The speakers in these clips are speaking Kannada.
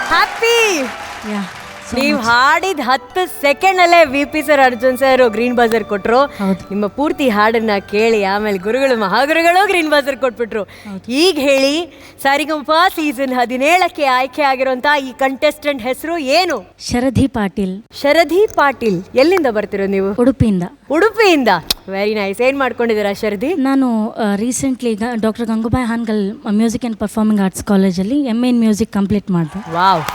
ಹ್ಯಾಪಿ. ನೀವು ಹಾಡಿದ 10 ಸೆಕೆಂಡಲ್ಲೇ VP sir Arjun sir green buzzer ಕೊಟ್ರು. ನಿಮ್ಮ ಪೂರ್ತಿ ಹಾಡನ್ನ ಕೇಳಿ ಆಮೇಲೆ ಗುರುಗಳು ಮಹಾಗುರುಗಳು ಗ್ರೀನ್ ಬಜರ್ ಕೊಟ್ಬಿಟ್ರು. ಈಗ ಹೇಳಿ, ಸಾರಿಗಮಪ ಸೀಸನ್ 17ಕ್ಕೆ ಆಯ್ಕೆ ಆಗಿರುವಂತ ಈ ಕಂಟೆಸ್ಟೆಂಟ್ ಹೆಸರು ಏನು? ಶರಧಿ ಪಾಟೀಲ್. ಶರಧಿ ಪಾಟೀಲ್. ಎಲ್ಲಿಂದ ಬರ್ತಿರೋ ನೀವು? ಉಡುಪಿಯಿಂದ. ಉಡುಪಿಯಿಂದ. Very nice. ಏನ್ ಮಾಡ್ಕೊಂಡಿದ್ದೀರಾ ಶರಧಿ? ನಾನು recently doctor Gangubai Hangal music and performing arts ಕಾಲೇಜಲ್ಲಿ MA ಇನ್ ಮ್ಯೂಸಿಕ್ ಕಂಪ್ಲೀಟ್ ಮಾಡಿದೆ. ವಾವ್.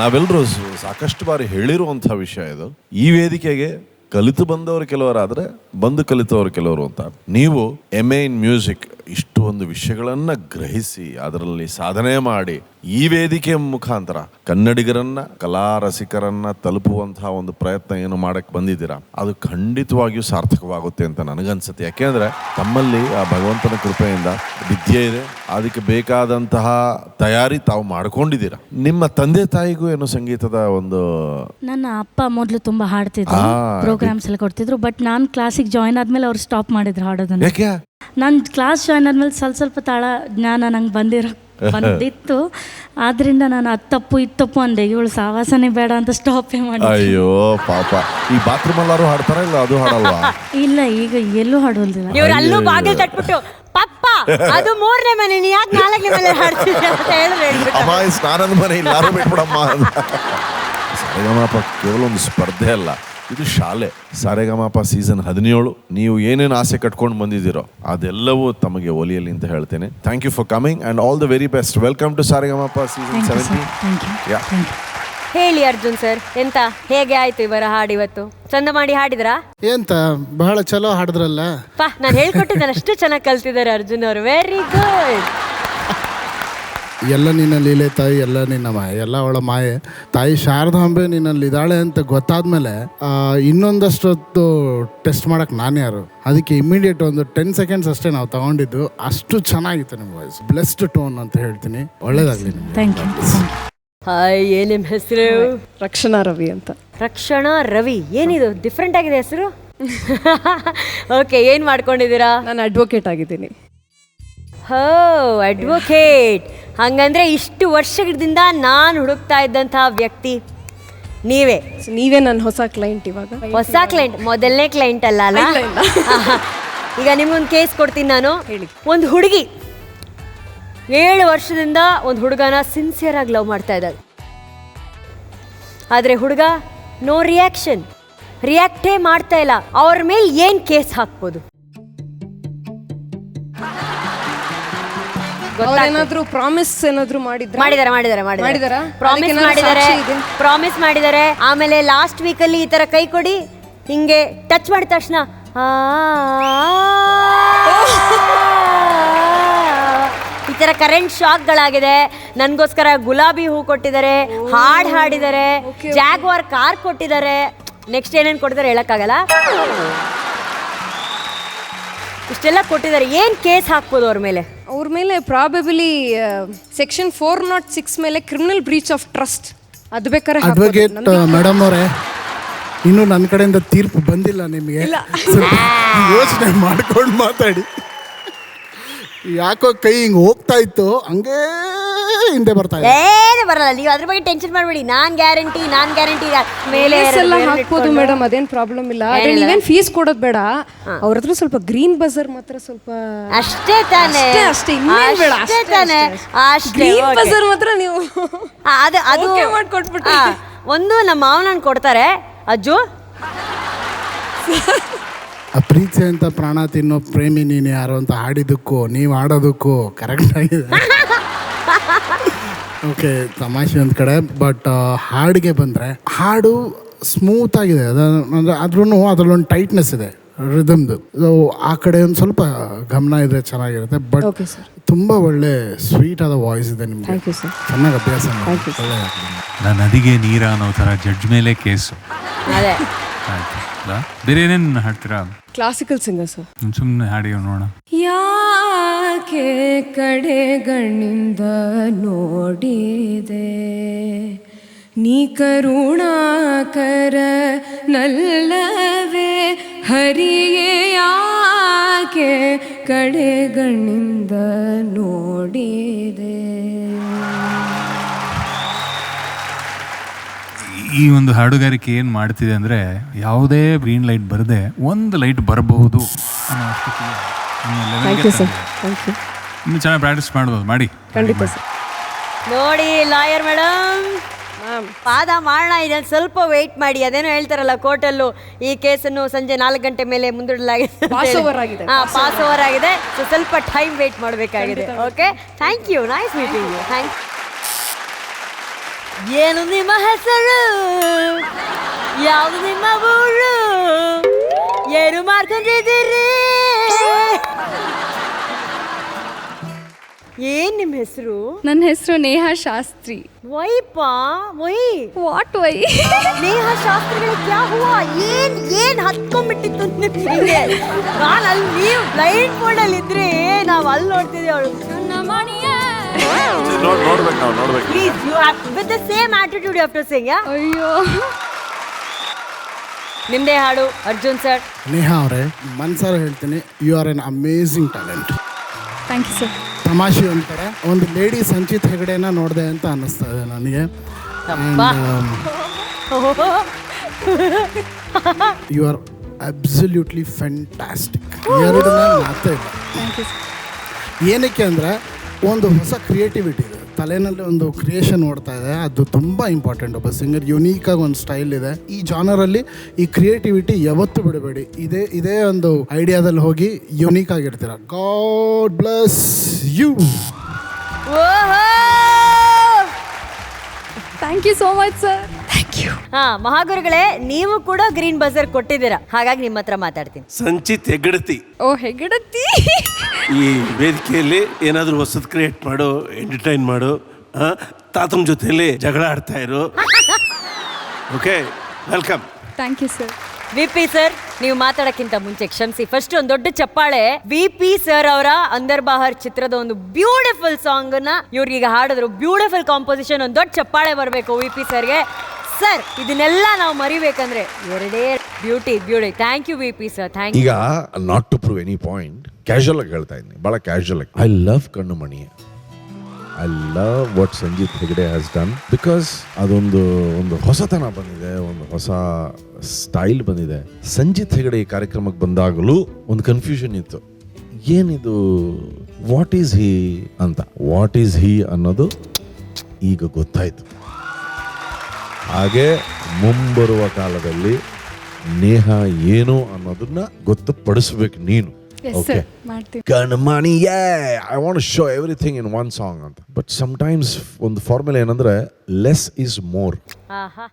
ನಾವೆಲ್ಲರೂ ಸಾಕಷ್ಟು ಬಾರಿ ಹೇಳಿರುವಂಥ ವಿಷಯ ಇದು. ಈ ವೇದಿಕೆಗೆ ಕಲಿತು ಬಂದವರು ಕೆಲವರಾದರೆ ಬಂದು ಕಲಿತವರು ಕೆಲವರು ಅಂತ. ನೀವು MA ಇನ್ ಮ್ಯೂಸಿಕ್ ಇಷ್ಟು ಒಂದು ವಿಷಯಗಳನ್ನು ಗ್ರಹಿಸಿ ಅದರಲ್ಲಿ ಸಾಧನೆ ಮಾಡಿ ಈ ವೇದಿಕೆಯ ಮುಖಾಂತರ ಕನ್ನಡಿಗರನ್ನ ಕಲಾ ರಸಿಕರನ್ನ ತಲುಪುವಂತಹ ಒಂದು ಪ್ರಯತ್ನ ಏನು ಮಾಡಕ್ಕೆ ಬಂದಿದ್ದೀರಾ, ಅದು ಖಂಡಿತವಾಗಿಯೂ ಸಾರ್ಥಕವಾಗುತ್ತೆ ಅಂತ ನನಗನ್ಸುತ್ತೆ. ಯಾಕೆಂದ್ರೆ ತಮ್ಮಲ್ಲಿ ಆ ಭಗವಂತನ ಕೃಪೆಯಿಂದ ವಿದ್ಯೆ ಇದೆ, ಅದಕ್ಕೆ ಬೇಕಾದಂತಹ ತಯಾರಿ ತಾವು ಮಾಡ್ಕೊಂಡಿದ್ದೀರಾ. ನಿಮ್ಮ ತಂದೆ ತಾಯಿಗೂ ಏನು ಸಂಗೀತದ ಒಂದು... ನನ್ನ ಅಪ್ಪ ಮೊದಲು ತುಂಬಾ ಹಾಡ್ತಿದ್ರು, ಪ್ರೋಗ್ರಾಮ್ಸ್ ಎಲ್ಲ ಕೊಡ್ತಿದ್ರು. ಬಟ್ ನಾನು ಕ್ಲಾಸಿಗೆ ಜಾಯ್ನ್ ಆದ್ಮೇಲೆ ಅವ್ರು ಸ್ಟಾಪ್ ಮಾಡಿದ್ರು ಹಾಡೋದನ್ನ. ಯಾಕೆ? ನಾನು ಕ್ಲಾಸ್ ಜಾಯ್ನ್ ಆದ್ಮೇಲೆ ಸ್ವಲ್ಪ ತಾಳ ಜ್ಞಾನ ನಂಗೆ ಬಂದಿತ್ತು. ಆದ್ರಿಂದ ನಾನು ಅದು ತಪ್ಪು ಇದು ತಪ್ಪು ಅಂದೆ. ಇವಳು ಸಾವಾಸನೆ ಬೇಡ ಅಂತ ಸ್ಟಾಪೇ ಮಾಡಿ. ಅಯ್ಯೋ ಪಾಪ. ಈ ಬಾತ್ರೂಮ್ ಅಲ್ಲಾರು ಹಾಡ್ತಾರ ಇಲ್ಲ ಅದು ಹಾಡಲ್ವಾ? ಇಲ್ಲ, ಈಗ ಎಲ್ಲೂ ಹಾಡೋಲ್ದಿಲ್ಲ. ಇವ್ರು ಅಲ್ಲೂ ಬಾಗಿಲು ತಟ್ಬಿಟ್ಟು ಪಪ್ಪ ಅದು 3ನೇ ಮನೆ, ನೀ ಯಾಕೆ 4ನೇ ಮನೆ ಹಾಡ್ತಿದ್ದೆ ಅಂತ ಹೇಳಿದ್ರೆ ಅಮ್ಮ ಸ್ನಾನದ ಮನೆ ಇಲ್ಲಾರು ಬಿಟ್ಬಿಡಮ್ಮ. ಸಾರೆಗಮಪ ಕೇವಲ ಒಂದು ಸ್ಪರ್ಧೆ ಅಲ್ಲ, ಇದು ಶಾಲೆ. ಸಾರೆಗಮಪ ಸೀಸನ್ 17 ನೀವು ಏನೇನು ಆಸೆ ಕಟ್ಕೊಂಡು ಬಂದಿದ್ದೀರೋ ಅದೆಲ್ಲವೂ ತಮಗೆ ಒಲಿಯಲಿ ಅಂತ ಹೇಳ್ತೇನೆ. Thank you for coming and all the very best. Welcome to Saregamapa season 17. ಹೇಳಿ ಅರ್ಜುನ್ ಸರ್, ಎಂತ ಹೇಗೆ ಆಯ್ತು ಇವರ ಹಾಡು? ಇವತ್ತು ಚಂದ ಮಾಡಿ ಹಾಡಿದ್ರಾ? ಎಂತ ಬಹಳ ಚಲೋ ಹಾಡಿದ್ರಲ್ಲ. ನಾನು ಹೇಳ್ಕೊಟ್ಟಿದ್ದೇನೆ, ಅಷ್ಟು ಚೆನ್ನಾಗಿ ಕಲ್ತಿದ್ದಾರೆ ಅರ್ಜುನ್ ಅವರು. Very good. ಎಲ್ಲ ನಿನ್ನ ಲೀಲೆ ತಾಯಿ, ಎಲ್ಲ ನಿನ್ನ ಮಾಯೆ, ಎಲ್ಲ ಅವಳ ಮಾಯೆ. ತಾಯಿ ಶಾರದಾಂಬೆ ನಿನ್ನಲ್ಲಿ ಇದ್ದಾಳೆ ಅಂತ ಗೊತ್ತಾದ್ಮೇಲೆ ಇನ್ನೊಂದಷ್ಟೊತ್ತು ಟೆಸ್ಟ್ ಮಾಡಕ್ಕೆ ನಾನು ಯಾರು? ಅದಕ್ಕೆ ಇಮಿಡಿಯೇಟ್ ಒಂದು 10 ಸೆಕೆಂಡ್ಸ್ ಅಷ್ಟೇ ನಾವು ತಗೊಂಡಿದ್ದು. ಅಷ್ಟು ಚೆನ್ನಾಗಿತ್ತು ನಿಮ್ಮ ವಾಯ್ಸ್. ಬ್ಲೆಸ್ಡ್ ಟೋನ್ ಅಂತ ಹೇಳ್ತೀನಿ. ಒಳ್ಳೇದಾಗಲಿ. Thank you. ಹಾಯ್, ಏನ್ ನಿಮ್ಮ ಹೆಸರು? ರಕ್ಷಣಾ ರವಿ ಅಂತ. ರಕ್ಷಣಾ ರವಿ. ಏನಿದು ಡಿಫ್ರೆಂಟ್ ಆಗಿದೆ ಹೆಸರು? ಓಕೆ, ಏನ್ ಮಾಡ್ಕೊಂಡಿದ್ದೀರಾ? ನಾನು ಅಡ್ವೊಕೇಟ್ ಆಗಿದ್ದೀನಿ. ಹೋ, ಅಡ್ವೊಕೇಟ್. ಹಂಗಂದ್ರೆ ಇಷ್ಟು ವರ್ಷದಿಂದ ನಾನು ಹುಡುಕ್ತಾ ಇದ್ದಂತಹ ವ್ಯಕ್ತಿ ನೀವೇ ನನ್ನ ಹೊಸ ಕ್ಲೈಂಟ್. ಇವಾಗ ಹೊಸ ಕ್ಲೈಂಟ್, ಮೊದಲನೇ ಕ್ಲೈಂಟ್ ಅಲ್ಲ ಅಲ್ಲ? ಈಗ ನಿಮ್ಗೊಂದು ಕೇಸ್ ಕೊಡ್ತೀನಿ ನಾನು. ಹೇಳಿ. ಒಂದು ಹುಡುಗಿ 7 ವರ್ಷದಿಂದ ಒಂದು ಹುಡುಗನ ಸಿನ್ಸಿಯರ್ ಆಗಿ ಲವ್ ಮಾಡ್ತಾ ಇದ್ದಾಳೆ. ಆದರೆ ಹುಡುಗ ನೋ ರಿಯಾಕ್ಟೇ ಮಾಡ್ತಾ ಇಲ್ಲ. ಅವ್ರ ಮೇಲೆ ಏನು ಕೇಸ್ ಹಾಕ್ಬೋದು? ಏನಾದ್ರೂ ಪ್ರಾಮಿಸ್ ಏನಾದ್ರೂ ಮಾಡಿದಾರೆ. ಪ್ರಾಮಿಸ್ ಮಾಡಿದ್ದಾರೆ. ಆಮೇಲೆ ಲಾಸ್ಟ್ ವೀಕಲ್ಲಿ ಈ ತರ ಕೈ ಕೊಡಿ ಹಿಂಗೆ ಟಚ್ ಮಾಡಿದ ತಕ್ಷಣ ಈ ತರ ಕರೆಂಟ್ ಶಾಕ್ಗಳಾಗಿದೆ. ನನಗೋಸ್ಕರ ಗುಲಾಬಿ ಹೂ ಕೊಟ್ಟಿದ್ದಾರೆ, ಹಾಡಿದ್ದಾರೆ, ಜಾಗ್ವಾರ್ ಕಾರ್ ಕೊಟ್ಟಿದ್ದಾರೆ. ನೆಕ್ಸ್ಟ್ ಏನೇನು ಕೊಟ್ಟಿದ್ದಾರೆ ಹೇಳಕ್ಕಾಗಲ್ಲ. ಇಷ್ಟೆಲ್ಲ ಕೊಟ್ಟಿದ್ದಾರೆ. ಏನ್ ಕೇಸ್ ಹಾಕ್ಬೋದು ಅವ್ರ ಮೇಲೆ? ಪ್ರಾಬಬಿಲಿ ಸೆಕ್ಷನ್ 406 ಮೇಲೆ ಕ್ರಿಮಿನಲ್ ಬ್ರೀಚ್ ಆಫ್ ಟ್ರಸ್ಟ್. ಅದು ಬೇಕಾದ್ರೆ ಅಡ್ವೊಕೇಟ್ ಮೇಡಮ್ ಅವರೇ, ಇನ್ನು ನನ್ನ ಕಡೆಯಿಂದ ತೀರ್ಪು ಬಂದಿಲ್ಲ ನಿಮಗೆ. ಯೋಚನೆ ಮಾಡ್ಕೊಂಡು ಮಾತಾಡಿ. ಯಾಕೋ ಕೈ ಹಿಂಗೆ ಹೋಗ್ತಾ ಇತ್ತು, ಹಂಗೇ ಹಿಂದೆ ಬರ್ತಾ ಇದೆ. ಏನು ಬರಲ್ಲ, ನೀವು ಅದ್ರ ಬಗ್ಗೆ ಟೆನ್ಷನ್ ಮಾಡಬೇಡಿ. ನಾನ್ ಗ್ಯಾರಂಟಿ ಮೇಲೆ ಹಾಕ್ಬೋದು ಮೇಡಮ್, ಅದೇನು ಪ್ರಾಬ್ಲಮ್ ಇಲ್ಲ. ನೀವೇನು ಫೀಸ್ ಕೊಡೋದು ಬೇಡ. ಅವ್ರ ಹತ್ರ ಸ್ವಲ್ಪ ಗ್ರೀನ್ ಬಜರ್ ಮಾತ್ರ ಸ್ವಲ್ಪ ಅಷ್ಟೇ ತಾನೇ. ಗ್ರೀನ್ ಬಜರ್ ಮಾತ್ರ ನೀವು ಅದು ಮಾಡ್ಕೊಟ್ಬಿಟ್ಟು ಒಂದು ನಮ್ಮ ಮಾವನನ್ನು ಕೊಡ್ತಾರೆ. ಅಜ್ಜು, ಪ್ರೀತಿ ಅಂತ ಪ್ರಾಣ ತಿನ್ನೋ ಪ್ರೇಮಿ ನೀನು ಯಾರು ಅಂತ ಹಾಡಿದ್ದಕ್ಕೂ ನೀವು ಆಡೋದಕ್ಕೂ ಕರೆಕ್ಟ್ ಆಗಿದೆ. ಓಕೆ, ತಮಾಷೆ ಒಂದು ಕಡೆ. ಬಟ್ ಹಾಡಿಗೆ ಬಂದರೆ ಹಾಡು ಸ್ಮೂತ್ ಆಗಿದೆ. ಅಂದರೆ ಆದ್ರೂ ಅದರಲ್ಲೊಂದು ಟೈಟ್ನೆಸ್ ಇದೆ ರಿದಮ್ದು. ಆ ಕಡೆ ಒಂದು ಸ್ವಲ್ಪ ಗಮನ ಇದ್ರೆ ಚೆನ್ನಾಗಿರುತ್ತೆ. ಬಟ್ ತುಂಬ ಒಳ್ಳೆ ಸ್ವೀಟ್ ಆದ ವಾಯ್ಸ್ ಇದೆ ನಿಮಗೆ. ಚೆನ್ನಾಗಿ ಅಭ್ಯಾಸ ಮಾಡಿ. ನಾನು ನದಿಗೆ ನೀರ ಅನ್ನೋ ಥರ ಜಡ್ಜ್ ಮೇಲೆ ಕೇಸು. ಬೇರೆ ಏನೇನು ಹಾಡ್ತೀರಾ? Classical singer sir. ಸುಮ್ಮನೆ ಹಾಡಿ ನೋಡೋಣ. ಯಾಕೆ ಕಡೆಗಣ್ಣಿಂದ ನೋಡಿದೆ ನೀ ಕರುಣಾಕರ ನಲ್ಲವೇ ಹರಿಯೇ, ಯಾಕೆ ಕಡೆಗಣ್ಣಿಂದ ನೋಡಿದೆ. ಈ ಒಂದು ಹಾಡುಗಾರಿಕೆ ಏನು ಮಾಡ್ತಿದೆ ಅಂದರೆ ಯಾವುದೇ ಗ್ರೀನ್ ಲೈಟ್ ಬರದೆ ಒಂದು ಲೈಟ್ ಬರಬಹುದು ಅನ್ನೋ ಅಷ್ಟಕ್ಕೆ thank you sir, thank you. ಇನ್ನು ಚೆನ್ನಾಗಿ ಪ್ರಾಕ್ಟೀಸ್ ಮಾಡ್ಬೋದು, ಮಾಡಿ. ಖಂಡಿತ ಸರ್. ನೋಡಿ ಲಾಯರ್ ಮೇಡಮ್, ಪಾದ ಮಾಡೋಣ, ಇದನ್ನು ಸ್ವಲ್ಪ ವೆಯ್ಟ್ ಮಾಡಿ. ಅದೇನೋ ಹೇಳ್ತಾರಲ್ಲ ಕೋರ್ಟಲ್ಲೂ, ಈ ಕೇಸನ್ನು ಸಂಜೆ 4 ಗಂಟೆ ಮೇಲೆ ಮುಂದೂಡಲಾಗಿದೆ, Pass over ಆಗಿದೆ. ಪಾಸ್ ಓವರ್ ಆಗಿದೆ. ಸೊ ಸ್ವಲ್ಪ ಟೈಮ್ ವೆಯ್ಟ್ ಮಾಡಬೇಕಾಗಿದೆ. Okay, thank you, nice meeting you, thank. ಏನು ನಿಮ್ಮ ಹೆಸರು, ಯಾವುದು ನಿಮ್ಮ ಊರು, ಏನು ಮಾಡ್ಕೊಂಡಿದ್ದೀರಿ, ಏನ್ ನಿಮ್ಮ ಹೆಸರು? ನನ್ನ ಹೆಸರು ನೇಹಾ ಶಾಸ್ತ್ರಿ. ವೈಪಾ ವೈ ವಾಟ್ ವೈ? ನೇಹಾ ಶಾಸ್ತ್ರಿಗಳು ಕ್ಯಾ ಹುವಾ? ಏನ್ ಹತ್ಕೊಂಡ್ಬಿಟ್ಟಿತ್ತು ನಿಮಗೆ? ನಾನು ಅಲ್ಲಿ, ನೀವು ಬ್ಲೈಂಡ್ ಮೋಡ್ ಅಲ್ಲಿ ಇದ್ರೆ ನಾವು ಅಲ್ಲಿ ನೋಡ್ತಿದ್ವಿ. ಅವಳು ನೋಡ್ಬೇಕು please, you have with the same attitude you have to sing. ಅಯ್ಯೋ, ನಿಮ್ದೇ ಹಾಡು ಅರ್ಜುನ್ ಸರ್. ನೇಹಾ ಅವರೇ, ಮನ್ಸಾರ ಹೇಳ್ತೀನಿ, you are an amazing talent. Thank you sir. ತಮಾಷೆ ಒಂಥರ ಒಂದು ಲೇಡಿ ಸಂಚಿತ್ ಹೆಗಡೆನ ನೋಡಿದೆ ಅಂತ ಅನ್ನಿಸ್ತಾ ಇದೆ ನನಗೆ. You are absolutely fantastic. ಎರಡನೇ ಮಾತೇ ಇಲ್ಲ. Thank you sir. ಏನಕ್ಕೆ ಅಂದರೆ ಒಂದು ಹೊಸ ಕ್ರಿಯೇಟಿವಿಟಿ ಇದೆ, ತಲೆನಲ್ಲಿ ಒಂದು ಕ್ರಿಯೇಷನ್ ಓಡ್ತಾ ಇದೆ. ಅದು ತುಂಬ ಇಂಪಾರ್ಟೆಂಟ್. ಒಬ್ಬ ಸಿಂಗರ್ ಯುನೀಕಾಗಿ ಒಂದು ಸ್ಟೈಲ್ ಇದೆ. ಈ ಜಾನರಲ್ಲಿ ಈ ಕ್ರಿಯೇಟಿವಿಟಿ ಯಾವತ್ತೂ ಬಿಡಬೇಡಿ. ಇದೇ ಒಂದು ಐಡಿಯಾದಲ್ಲಿ ಹೋಗಿ ಯುನೀಕ್ ಆಗಿರ್ತೀರ. God bless you. Thank you so much sir. Thank you. ಹಾ ಮಹಾಗುರುಗಳೇ, ನೀವು ಕೂಡ ಗ್ರೀನ್ ಬಜರ್ ಕೊಟ್ಟಿದ್ದೀರಾ, ಹಾಗಾಗಿ ನಿಮ್ಮ ಹತ್ರ ಮಾತಾಡ್ತೀನಿ. ಸಂಚಿತ್ ಹೆಗ್ಗಡತಿ, ಓ ಹೆಗ್ಗಡತಿ. ಈ ವೇದಿಕೆಯಲ್ಲಿ ಏನಾದರೂ ಹೊಸದು ಕ್ರಿಯೇಟ್ ಮಾಡು, ಎಂಟರ್ಟೈನ್ ಮಾಡು, ತಾತನ ಜೊತೆಯಲ್ಲಿ ಜಗಳ ಆಡ್ತಾ ಇರು. Okay, welcome. Thank you sir. VP. Sir, ನೀವು ಮಾತಾಡಕ್ಕಿಂತ ಮುಂಚೆ ಕ್ಷಮಿಸಿ, ಫಸ್ಟ್ ಒಂದು ದೊಡ್ಡ ಚಪ್ಪಾಳೆ ವಿ.ಪಿ. ಸರ್ ಅವರ ಅಂದರ್ ಬಾಹರ್ ಚಿತ್ರದ ಒಂದು ಬ್ಯೂಟಿಫುಲ್ ಸಾಂಗ್ ನ ಇವ್ರಿಗೆ ಹಾಡಿದ್ರು. ಬ್ಯೂಟಿಫುಲ್ ಕಾಂಪೋಸಿಷನ್, ಒಂದು ದೊಡ್ಡ ಚಪ್ಪಾಳೆ ಬರಬೇಕು ವಿ.ಪಿ. ಸರ್ಗೆ. ಸರ್, ಇದನ್ನೆಲ್ಲ ನಾವು ಮರಿಬೇಕಂದ್ರೆ ಎರಡೇ beauty. Thank you V P. Sir, thank you. ಈಗ not to prove any point, casual ಆಗಿ ಹೇಳ್ತಾ ಇದ್ದೀನಿ, ಭಾಳ ಕ್ಯಾಶುವಲ್ ಆಗಿ. I love Kanmani. I love what Sanjith Hegde has done, because ಅದೊಂದು ಹೊಸತನ ಬಂದಿದೆ, ಒಂದು ಹೊಸ ಸ್ಟೈಲ್ ಬಂದಿದೆ. ಸಂಜಿತ್ ಹೆಗ್ಡೆ ಈ ಕಾರ್ಯಕ್ರಮಕ್ಕೆ ಬಂದಾಗಲೂ ಒಂದು ಕನ್ಫ್ಯೂಷನ್ ಇತ್ತು, ಏನಿದು ವಾಟ್ ಈಸ್ ಹಿ ಅಂತ. ವಾಟ್ ಈಸ್ ಹಿ ಅನ್ನೋದು ಈಗ ಗೊತ್ತಾಯ್ತು. ಹಾಗೆ ಮುಂಬರುವ ಕಾಲದಲ್ಲಿ ನೇಹಾ ಏನು ಅನ್ನೋದನ್ನ ಗೊತ್ತುಪಡಿಸ್ಬೇಕು ನೀನು. ಎಸ್ ಓಕೆ, ಸರ್, ಮಾಡ್ತೀವಿ. Kanmani, I want to show everything in one song ಅಂತ. ಬಟ್ ಸಮ್ಟೈಮ್ಸ್ ಒಂದು ಫಾರ್ಮುಲಾ ಏನಂದ್ರೆ ಲೆಸ್ ಇಸ್ ಮೋರ್. ಆಹಾ.